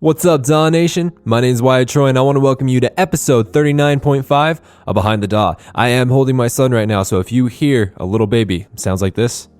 What's up, DAW Nation? My name is Wyatt Troy, and I want to welcome you to episode 39.5 of Behind the DAW. I am holding my son right now, so if you hear a little baby, sounds like this,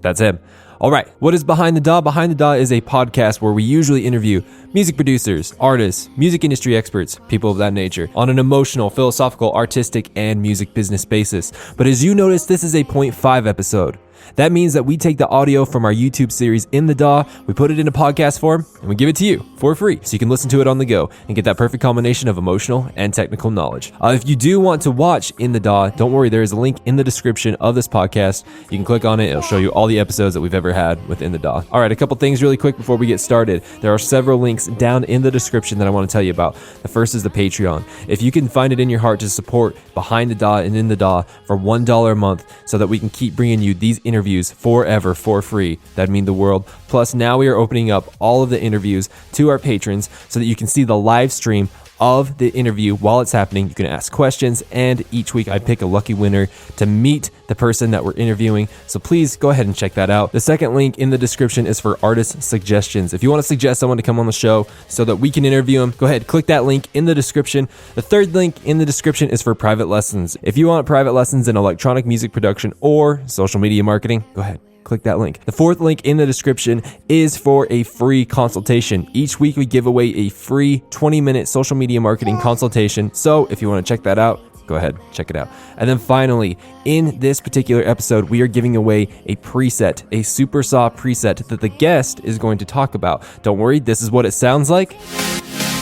that's him. All right, what is Behind the DAW? Behind the DAW is a podcast where we usually interview music producers, artists, music industry experts, people of that nature, on an emotional, philosophical, artistic, and music business basis. But as you notice, this is a 0.5 episode. That means that we take the audio from our YouTube series In the DAW, we put it into podcast form, and we give it to you for free so you can listen to it on the go and get that perfect combination of emotional and technical knowledge. If you do want to watch In the DAW, don't worry, there is a link in the description of this podcast. You can click on it, it'll show you all the episodes that we've ever had with In the DAW. All right, a couple things really quick before we get started. There are several links down in the description that I want to tell you about. The first is the Patreon. If you can find it in your heart to support Behind the DAW and In the DAW for $1 a month so that we can keep bringing you these interviews forever for free, that'd mean the world. Plus, now we are opening up all of the interviews to our patrons so that you can see the live stream of the interview while it's happening. You can ask questions, and each week I pick a lucky winner to meet the person that we're interviewing. So please go ahead and check that out. The second link in the description is for artist suggestions. If you want to suggest someone to come on the show so that we can interview them, go ahead, click that link in the description. The third link in the description is for private lessons. If you want private lessons in electronic music production or social media marketing, go ahead, click that link. The fourth link in the description is for a free consultation. Each week we give away a free 20-minute social media marketing consultation. So if you want to check that out, go ahead, check it out. And then finally, in this particular episode, we are giving away a preset, a super saw preset that the guest is going to talk about. Don't worry, this is what it sounds like.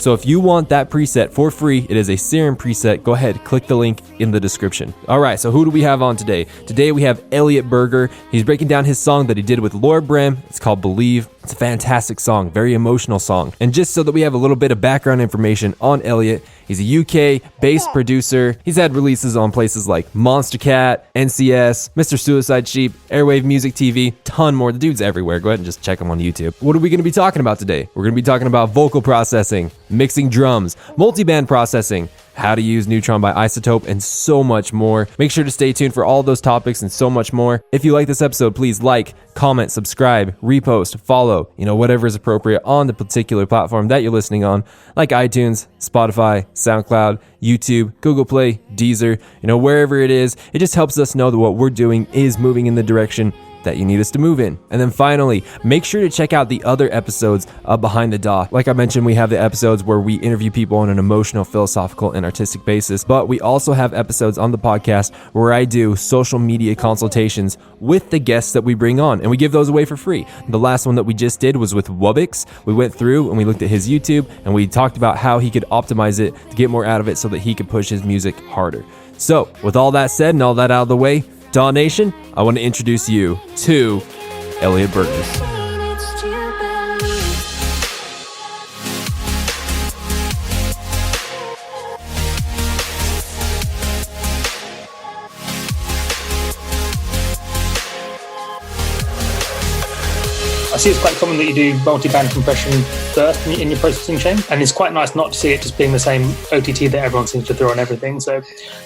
So if you want that preset for free, it is a Serum preset. Go ahead, click the link in the description. All right, so who do we have on today? Today we have Elliot Berger. He's breaking down his song that he did with Laura Brem. It's called Believe. It's a fantastic song, very emotional song. And just so that we have a little bit of background information on Elliot, he's a UK-based producer. He's had releases on places like Monster Cat, NCS, Mr. Suicide Sheep, Airwave Music TV, ton more. The dude's everywhere. Go ahead and just check him on YouTube. What are we going to be talking about today? We're going to be talking about vocal processing, mixing drums, multiband processing, how to use Neutron by iZotope, and so much more. Make sure to stay tuned for all those topics and so much more. If you like this episode, please like, comment, subscribe, repost, follow, whatever is appropriate on the particular platform that you're listening on, like iTunes, Spotify, SoundCloud, YouTube, Google Play, Deezer, wherever it is. It just helps us know that what we're doing is moving in the direction that you need us to move in. And then finally, make sure to check out the other episodes of Behind the DAW. Like I mentioned, we have the episodes where we interview people on an emotional, philosophical, and artistic basis, but we also have episodes on the podcast where I do social media consultations with the guests that we bring on, and we give those away for free. The last one that we just did was with Wubix. We went through and we looked at his YouTube, and we talked about how he could optimize it to get more out of it so that he could push his music harder. So, with all that said and all that out of the way, DAW Nation, I want to introduce you to Elliot Berger. I see it's quite common that you do multi-band compression first in your processing chain, and it's quite nice not to see it just being the same OTT that everyone seems to throw on everything. So,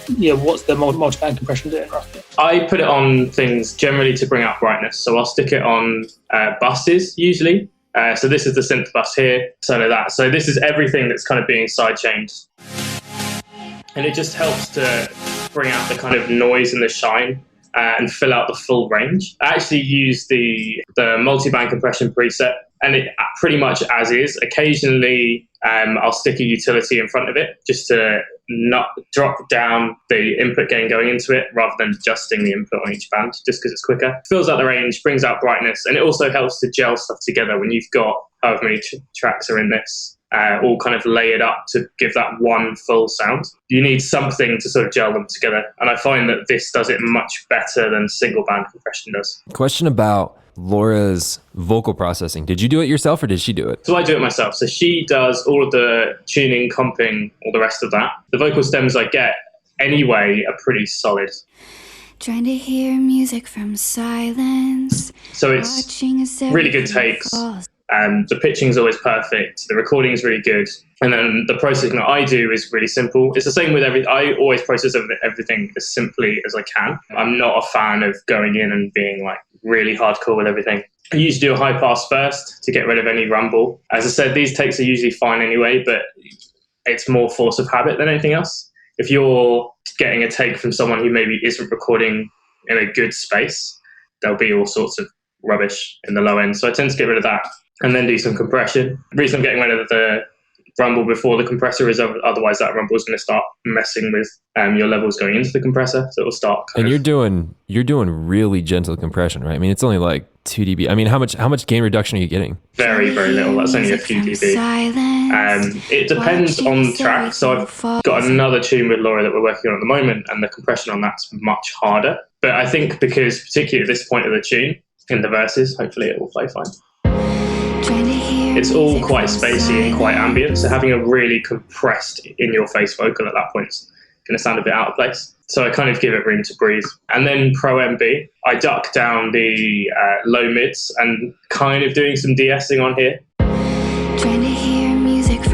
what's the multi-band compression doing roughly? I put it on things generally to bring out brightness. So I'll stick it on buses usually. So this is the synth bus here, so that. So this is everything that's kind of being sidechained. And it just helps to bring out the kind of noise and the shine and fill out the full range. I actually use the multi-band compression preset, and it pretty much as is. Occasionally, I'll stick a utility in front of it just to not drop down the input gain going into it rather than adjusting the input on each band, just because it's quicker. Fills out the range, brings out brightness, and it also helps to gel stuff together when you've got however many tracks are in this. All kind of layered up to give that one full sound. You need something to sort of gel them together. And I find that this does it much better than single band compression does. Question about Laura's vocal processing. Did you do it yourself or did she do it? So I do it myself. So she does all of the tuning, comping, all the rest of that. The vocal stems I get anyway are pretty solid. Trying to hear music from silence. So it's really good takes. The pitching's always perfect. The recording's really good. And then the processing that I do is really simple. It's the same with I always process everything as simply as I can. I'm not a fan of going in and being like really hardcore with everything. I usually do a high pass first to get rid of any rumble. As I said, these takes are usually fine anyway, but it's more force of habit than anything else. If you're getting a take from someone who maybe isn't recording in a good space, there'll be all sorts of rubbish in the low end. So I tend to get rid of that and then do some compression. The reason I'm getting rid of the rumble before the compressor is otherwise that rumble is going to start messing with your levels going into the compressor, so it'll start. And you're doing really gentle compression, right? I mean, it's only like 2 dB. I mean, how much gain reduction are you getting? Very, very little. That's only a few dB. It depends on the track. So I've got another tune with Laura that we're working on at the moment, and the compression on that's much harder. But I think because particularly at this point of the tune in the verses, hopefully it will play fine. It's all quite spacey and quite ambient, so having a really compressed in-your-face vocal at that point is going to sound a bit out of place. So I kind of give it room to breathe. And then Pro MB, I duck down the low mids and kind of doing some de-essing on here.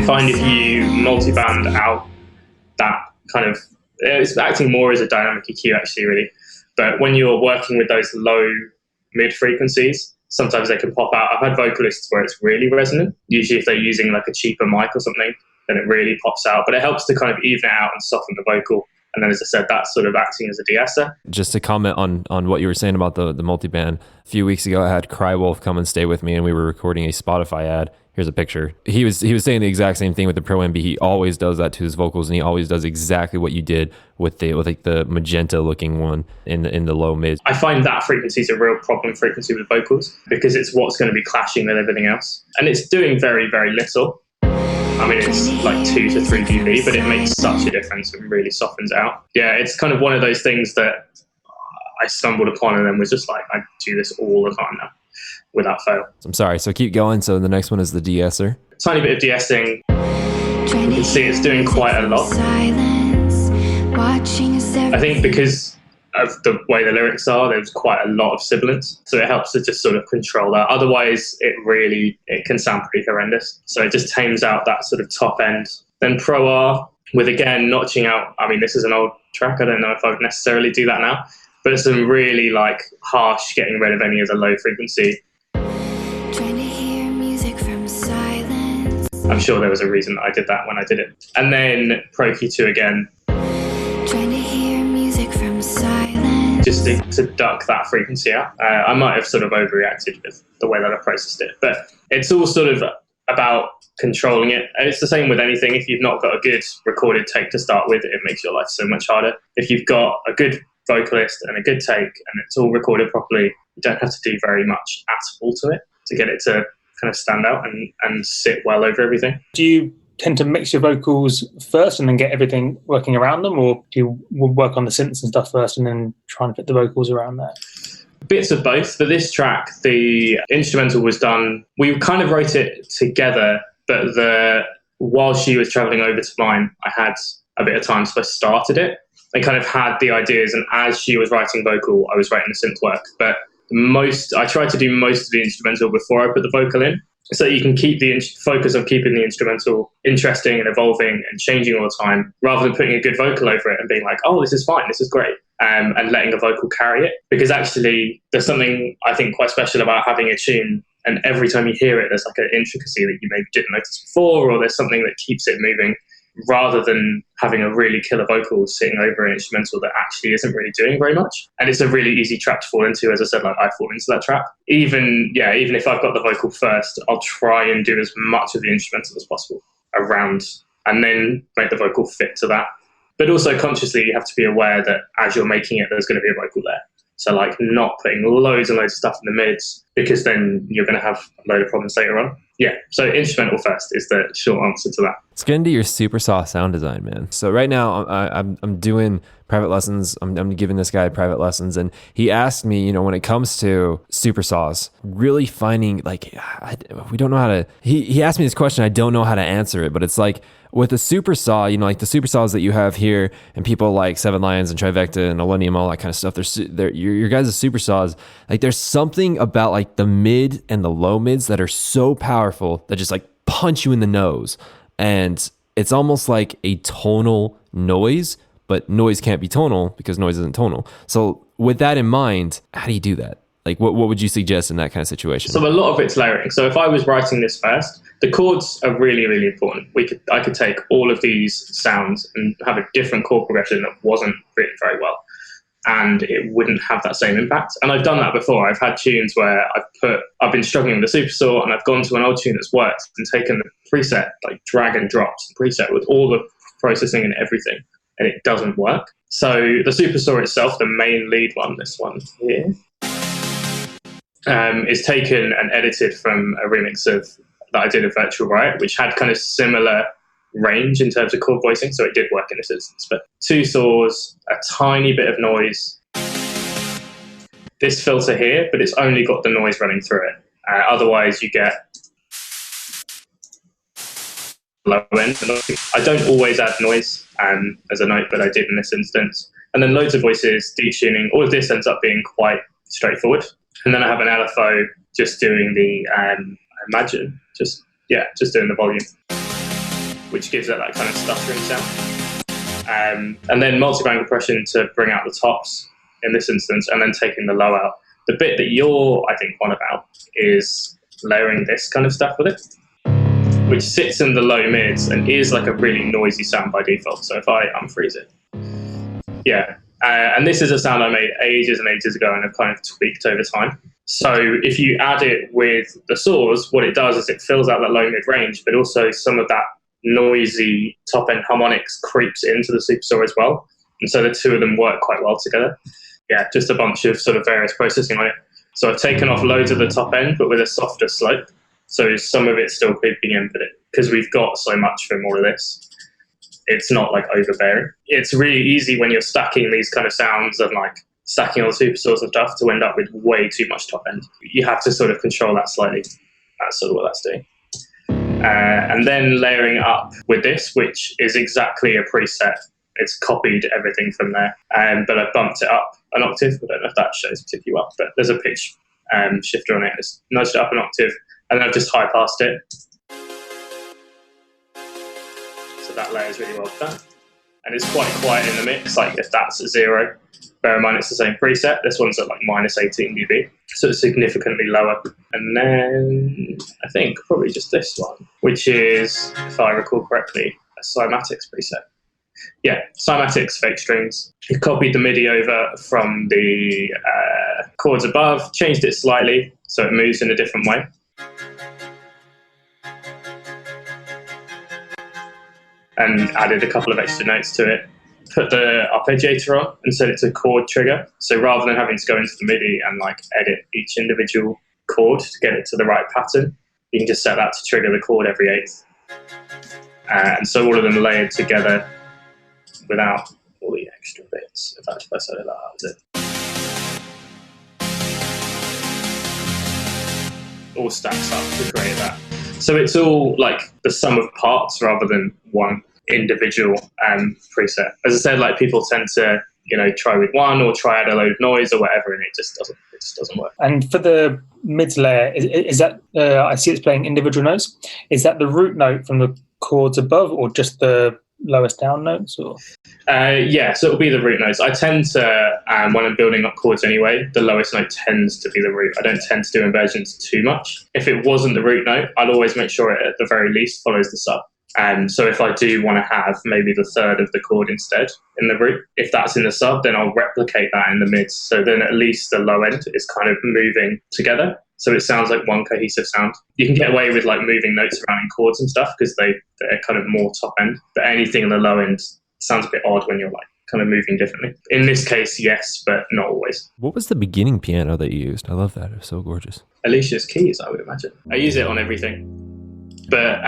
Find if you multiband out that kind of, it's acting more as a dynamic EQ actually really, but when you're working with those low mid frequencies, sometimes they can pop out. I've had vocalists where it's really resonant. Usually if they're using like a cheaper mic or something, then it really pops out. But it helps to kind of even it out and soften the vocal. And then, as I said, that's sort of acting as a de-esser. Just to comment on what you were saying about the multiband, a few weeks ago I had Crywolf come and stay with me and we were recording a Spotify ad. Here's a picture. He was saying the exact same thing with the Pro MB. He always does that to his vocals, and he always does exactly what you did with like the magenta looking one in the low mids. I find that frequency is a real problem frequency with vocals because it's what's going to be clashing with everything else, and it's doing very, very little. I mean, it's like 2 to 3 dB, but it makes such a difference. It really softens out. Yeah, it's kind of one of those things that I stumbled upon and then was just like, I do this all the time now without fail. I'm sorry, so keep going. So the next one is the de-esser. Tiny bit of de-essing. You can see it's doing quite a lot. I think because of the way the lyrics are, there's quite a lot of sibilance, so it helps to just sort of control that. Otherwise it can sound pretty horrendous, so it just tames out that sort of top end. Then Pro R with, again, notching out, I mean, this is an old track, I don't know if I would necessarily do that now, but some really like harsh getting rid of any of the low frequency. I'm sure there was a reason that I did that when I did it. And then Pro Q2 again, just to duck that frequency out. I might have sort of overreacted with the way that I processed it, but it's all sort of about controlling it. And it's the same with anything. If you've not got a good recorded take to start with, it makes your life so much harder. If you've got a good vocalist and a good take and it's all recorded properly, you don't have to do very much at all to it to get it to kind of stand out and sit well over everything. Do you tend to mix your vocals first and then get everything working around them, or do you work on the synths and stuff first and then try and fit the vocals around that? Bits of both. For this track, the instrumental was done, we kind of wrote it together, but while she was traveling over to mine, I had a bit of time, so I started it. I kind of had the ideas, and as she was writing vocal, I was writing the synth work. But I tried to do most of the instrumental before I put the vocal in, so you can keep the focus on keeping the instrumental interesting and evolving and changing all the time, rather than putting a good vocal over it and being like, oh, this is fine, this is great, and letting a vocal carry it. Because actually, there's something I think quite special about having a tune, and every time you hear it, there's like an intricacy that you maybe didn't notice before, or there's something that keeps it moving, rather than having a really killer vocal sitting over an instrumental that actually isn't really doing very much. And it's a really easy trap to fall into. As I said, like, I fall into that trap. Even if I've got the vocal first, I'll try and do as much of the instrumental as possible around, and then make the vocal fit to that. But also consciously, you have to be aware that as you're making it, there's going to be a vocal there. So like not putting loads and loads of stuff in the mids, because then you're going to have a load of problems later on. Yeah, so instrumental first is the short answer to that. Let's get into your super saw sound design, man. So right now I'm doing private lessons. I'm giving this guy private lessons, and he asked me, when it comes to super saws, really finding we don't know how to. He asked me this question. I don't know how to answer it, but it's like with a super saw, like the super saws that you have here, and people like Seven Lions and Trivecta and Millennium, all that kind of stuff. They're your guys' super saws. Like there's something about like the mid and the low mids that are so powerful that just like punch you in the nose. And it's almost like a tonal noise, but noise can't be tonal because noise isn't tonal. So with that in mind, how do you do that? Like what would you suggest in that kind of situation? So a lot of it's layering. So if I was writing this first, the chords are really, really important. I could take all of these sounds and have a different chord progression that wasn't written very well, and it wouldn't have that same impact. And I've done that before. I've had tunes where I've been struggling with the supersaw, and I've gone to an old tune that's worked and taken the preset, like drag and dropped the preset with all the processing and everything, and it doesn't work. So the supersaw itself, the main lead one, this one here, is taken and edited from a remix that I did of Virtual Riot, which had kind of similar range in terms of chord voicing, so it did work in this instance. But 2 saws, a tiny bit of noise, this filter here, but it's only got the noise running through it. Otherwise, you get low end. I don't always add noise as a note, but I did in this instance. And then loads of voices, detuning. All of this ends up being quite straightforward. And then I have an LFO just doing the imagine, just doing the volume, which gives it that kind of stuttering sound. And then multi-band compression to bring out the tops in this instance, and then taking the low out. The bit that you're, I think, on about is layering this kind of stuff with it, which sits in the low mids and is like a really noisy sound by default. So if I unfreeze it, and this is a sound I made ages and ages ago and I've kind of tweaked over time. So if you add it with the saws, what it does is it fills out that low mid range, but also some of that noisy top end harmonics creeps into the super saw as well. And so the two of them work quite well together. Yeah, just a bunch of sort of various processing on it. So I've taken off loads of the top end, but with a softer slope. So some of it's still creeping in, but because we've got so much from all of this, it's not like overbearing. It's really easy when you're stacking these kind of sounds and like stacking all the super saws and stuff to end up with way too much top end. You have to sort of control that slightly. That's sort of what that's doing. And then layering up with this, which is exactly a preset. It's copied everything from there, but I've bumped it up an octave. I don't know if that shows particularly well, but there's a pitch shifter on it. It's nudged it up an octave, and then I've just high passed it. So that layers really well with that. And it's quite quiet in the mix, like if that's 0, bear in mind it's the same preset. This one's at like minus 18 dB, so it's significantly lower. And then I think probably just this one, which is, if I recall correctly, a cymatics preset. Yeah, cymatics fake strings. He copied the MIDI over from the chords above, changed it slightly so it moves in a different way. And added a couple of extra notes to it. Put the arpeggiator on and set it to chord trigger. So rather than having to go into the MIDI and like edit each individual chord to get it to the right pattern, you can just set that to trigger the chord every 8th. And so all of them layered together without all the extra bits. In fact, if I set it like that, it all stacks up to create that. So it's all like the sum of parts rather than one individual preset. As I said, like people tend to, try with one or try add a load of noise or whatever, and it just doesn't work. And for the mids layer, is that I see it's playing individual notes. Is that the root note from the chords above, or just the lowest down notes? Or yeah, so it'll be the root notes. I tend to, when I'm building up chords anyway, the lowest note tends to be the root. I don't tend to do inversions too much. If it wasn't the root note, I'd always make sure it at the very least follows the sub. So if I do want to have maybe the third of the chord instead in the root, if that's in the sub, then I'll replicate that in the mids. So then at least the low end is kind of moving together. So it sounds like one cohesive sound. You can get away with like moving notes around in chords and stuff because they're kind of more top end. But anything in the low end sounds a bit odd when you're like kind of moving differently. In this case, yes, but not always. What was the beginning piano that you used? I love that. It was so gorgeous. Alicia's keys, I would imagine. I use it on everything, but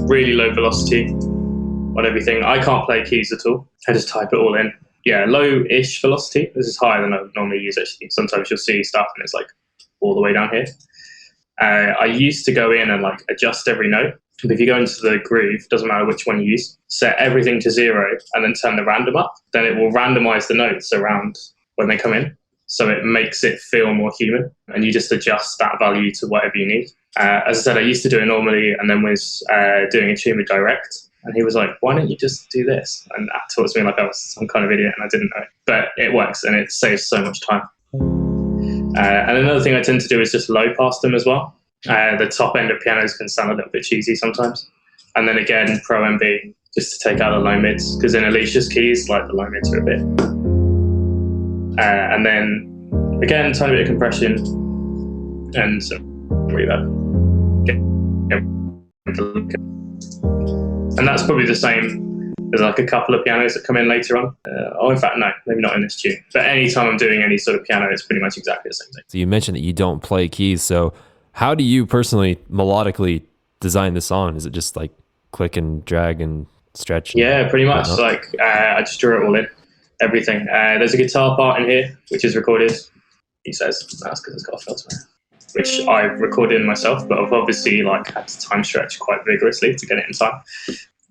really low velocity on everything. I can't play keys at all. I just type it all in. Yeah, low-ish velocity. This is higher than I would normally use actually. Sometimes you'll see stuff and it's like all the way down here. I used to go in and like adjust every note. But if you go into the groove, doesn't matter which one you use, set everything to 0 and then turn the random up, then it will randomize the notes around when they come in. So it makes it feel more human, and you just adjust that value to whatever you need. As I said, I used to do it normally and then was doing a tune with Direct. And he was like, why don't you just do this? And that talks to me like I was some kind of idiot and I didn't know it. But it works and it saves so much time. And another thing I tend to do is just low pass them as well. The top end of pianos can sound a little bit cheesy sometimes. And then again, Pro MB, just to take out the low mids, because in Alicia's keys, like the low mids are a bit. And then again, tiny bit of compression and some reverb. And that's probably the same as like a couple of pianos that come in later on. In fact, no, maybe not in this tune. But anytime I'm doing any sort of piano, it's pretty much exactly the same thing. So you mentioned that you don't play keys. So how do you personally melodically design the song? Is it just like click and drag and stretch? Yeah, pretty much. Like I just draw it all in, everything. There's a guitar part in here, which is recorded. He says that's because it's got a filter, which I recorded in myself, but I've obviously like had to time stretch quite vigorously to get it in time.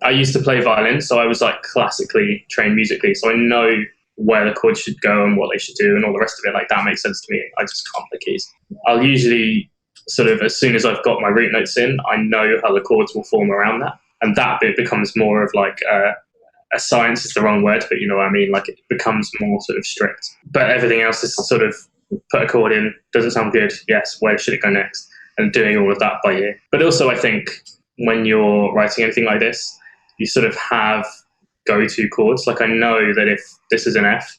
I used to play violin, so I was like classically trained musically, so I know where the chords should go and what they should do and all the rest of it. Like that makes sense to me. I just can't play keys. I'll usually sort of, as soon as I've got my root notes in, I know how the chords will form around that. And that bit becomes more of like a science is the wrong word, but you know what I mean? Like it becomes more sort of strict. But everything else is sort of put a chord in, doesn't sound good, yes, where should it go next? And doing all of that by ear. But also I think when you're writing anything like this, you sort of have go-to chords. Like I know that if this is an F,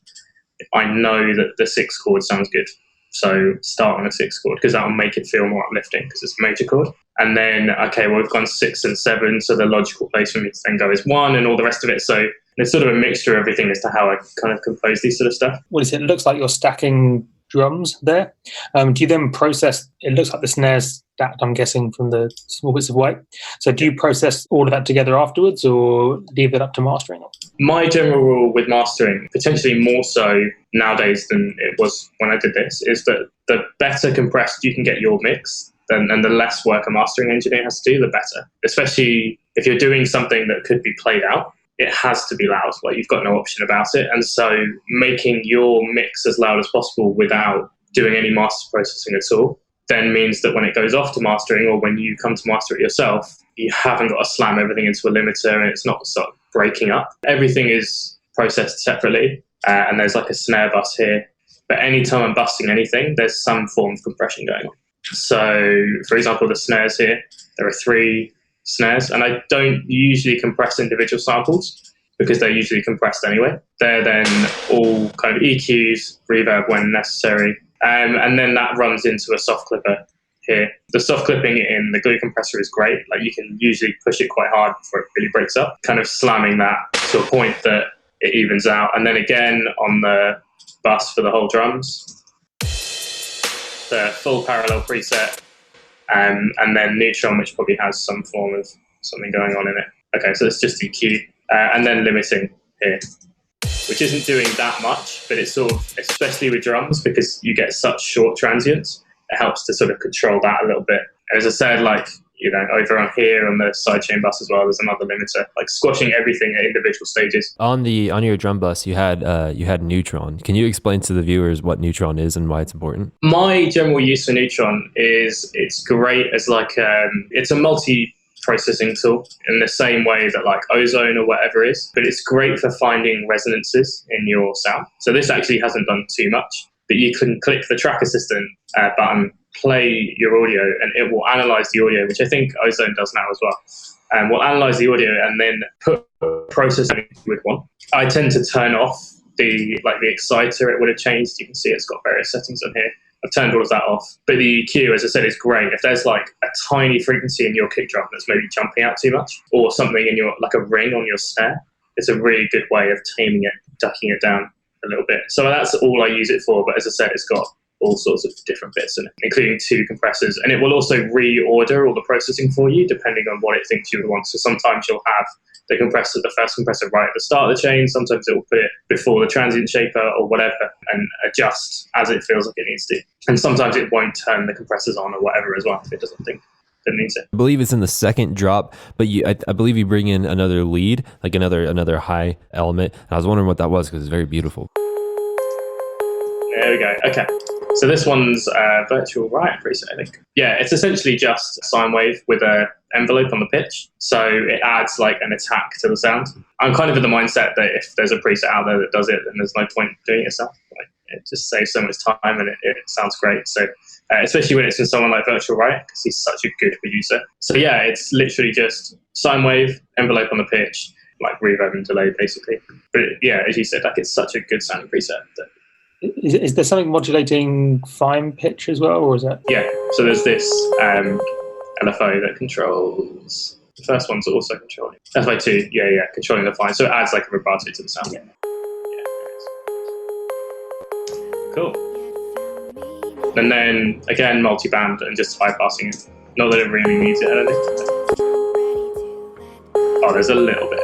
I know that the 6th chord sounds good. So start on a 6th chord because that will make it feel more uplifting because it's a major chord. And then, okay, well, we've gone 6 and 7, so the logical place for me to then go is 1 and all the rest of it. So it's sort of a mixture of everything as to how I kind of compose these sort of stuff. What is it? It looks like you're stacking drums there. Do you then process, it looks like the snares stacked, I'm guessing, from the small bits of white. So do you process all of that together afterwards or leave it up to mastering? My general rule with mastering, potentially more so nowadays than it was when I did this, is that the better compressed you can get your mix, and the less work a mastering engineer has to do, the better. Especially if you're doing something that could be played out, it has to be loud. Like you've got no option about it. And so making your mix as loud as possible without doing any master processing at all then means that when it goes off to mastering or when you come to master it yourself, you haven't got to slam everything into a limiter and it's not sort of breaking up. Everything is processed separately and there's like a snare bus here. But anytime I'm busting anything, there's some form of compression going on. So, for example, the snares here, there are 3 snares, and I don't usually compress individual samples because they're usually compressed anyway. They're then all kind of EQs, reverb when necessary, and then that runs into a soft clipper here. The soft clipping in the glue compressor is great. Like you can usually push it quite hard before it really breaks up, kind of slamming that to a point that it evens out. And then again on the bus for the whole drums, the full parallel preset, and then Neutron, which probably has some form of something going on in it. Okay, so it's just EQ, and then limiting here, which isn't doing that much, but it's sort of, especially with drums, because you get such short transients, it helps to sort of control that a little bit. And as I said, like, you know, over on here on the sidechain bus as well, there's another limiter, like squashing everything at individual stages. On your drum bus, you had Neutron. Can you explain to the viewers what Neutron is and why it's important? My general use for Neutron is it's great as like it's a multi-processing tool in the same way that like Ozone or whatever is, but it's great for finding resonances in your sound. So this actually hasn't done too much, but you can click the track assistant button, play your audio, and it will analyze the audio, which I think Ozone does now as well. And we'll analyze the audio and then put processing with one. I tend to turn off the exciter. It would have changed. You can see it's got various settings on here. I've turned all of that off. But the EQ, as I said, is great. If there's like a tiny frequency in your kick drum that's maybe jumping out too much, or something in your, like a ring on your snare, it's a really good way of taming it, ducking it down a little bit. So that's all I use it for. But as I said, it's got all sorts of different bits in it, including 2 compressors. And it will also reorder all the processing for you, depending on what it thinks you would want. So sometimes you'll have the compressor, the first compressor right at the start of the chain. Sometimes it will put it before the transient shaper or whatever and adjust as it feels like it needs to. And sometimes it won't turn the compressors on or whatever as well if it doesn't think it needs it. I believe it's in the second drop, but I believe you bring in another lead, like another high element. And I was wondering what that was because it's very beautiful. There we go. Okay. So this one's virtual riot preset, I think. Yeah, it's essentially just a sine wave with an envelope on the pitch. So it adds like an attack to the sound. I'm kind of in the mindset that if there's a preset out there that does it, then there's no point doing it yourself. Like, it just saves so much time, and it sounds great. So especially when it's in someone like Virtual Riot, because he's such a good producer. So yeah, it's literally just sine wave, envelope on the pitch, like reverb and delay basically. But yeah, as you said, like it's such a good sounding preset. Is there something modulating fine pitch as well, or is that? Yeah, so there's this LFO that controls. The first one's also controlling. FI2, yeah, controlling the fine. So it adds like a vibrato to the sound. Yeah. Cool. And then again, multi-band and just high passing it. Not that it really needs it, I don't think. Oh, there's a little bit.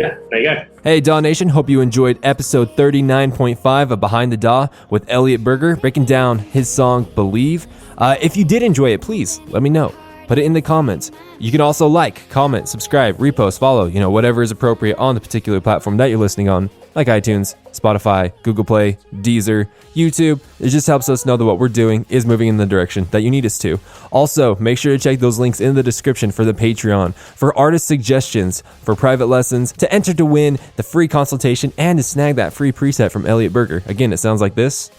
Yeah, there you go. Hey, DAW Nation, hope you enjoyed episode 39.5 of Behind the DAW with Elliot Berger, breaking down his song, Believe. If you did enjoy it, please let me know. Put it in the comments. You can also like, comment, subscribe, repost, follow, whatever is appropriate on the particular platform that you're listening on, like iTunes, Spotify, Google Play, Deezer, YouTube. It just helps us know that what we're doing is moving in the direction that you need us to. Also, make sure to check those links in the description for the Patreon, for artist suggestions, for private lessons, to enter to win the free consultation, and to snag that free preset from Elliot Berger. Again, it sounds like this.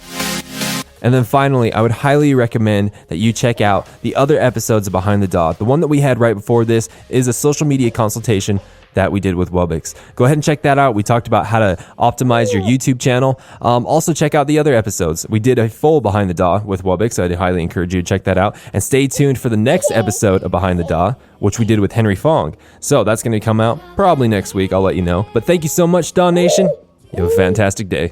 And then finally, I would highly recommend that you check out the other episodes of Behind the DAW. The one that we had right before this is a social media consultation that we did with Wubix. Go ahead and check that out. We talked about how to optimize your YouTube channel. Also, check out the other episodes. We did a full Behind the DAW with Wubix. I'd highly encourage you to check that out. And stay tuned for the next episode of Behind the DAW, which we did with Henry Fong. So that's going to come out probably next week. I'll let you know. But thank you so much, DAW Nation. You have a fantastic day.